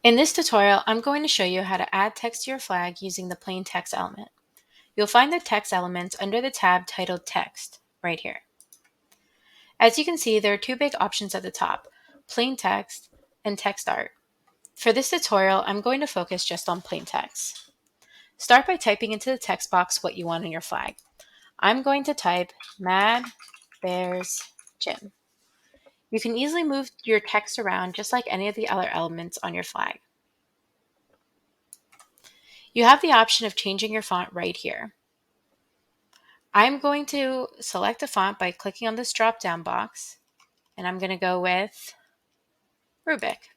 In this tutorial, I'm going to show you how to add text to your flag using the plain text element. You'll find the text elements under the tab titled Text, right here. As you can see, there are two big options at the top, plain text and text art. For this tutorial, I'm going to focus just on plain text. Start by typing into the text box what you want on your flag. I'm going to type Mad Bears Gym. You can easily move your text around just like any of the other elements on your flag. You have the option of changing your font right here. I'm going to select a font by clicking on this drop-down box, and I'm going to go with Rubik.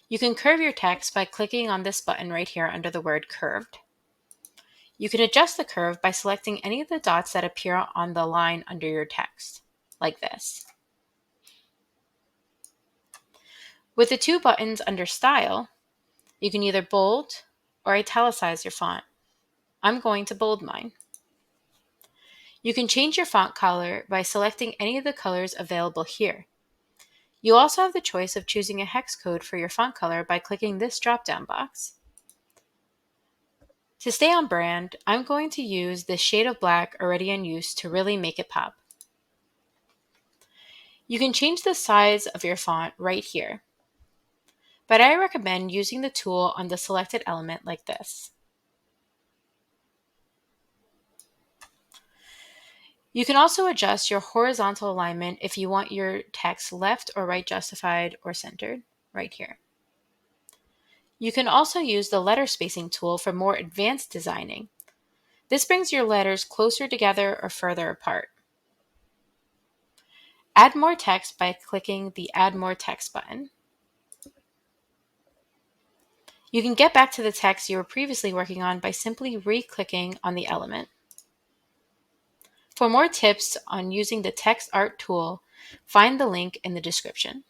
You can curve your text by clicking on this button right here under the word curved. You can adjust the curve by selecting any of the dots that appear on the line under your text, like this. With the two buttons under Style, you can either bold or italicize your font. I'm going to bold mine. You can change your font color by selecting any of the colors available here. You also have the choice of choosing a hex code for your font color by clicking this drop-down box. To stay on brand, I'm going to use this shade of black already in use to really make it pop. You can change the size of your font right here, but I recommend using the tool on the selected element like this. You can also adjust your horizontal alignment if you want your text left or right justified or centered, right here. You can also use the letter spacing tool for more advanced designing. This brings your letters closer together or further apart. Add more text by clicking the Add More Text button. You can get back to the text you were previously working on by simply re-clicking on the element. For more tips on using the text art tool, find the link in the description.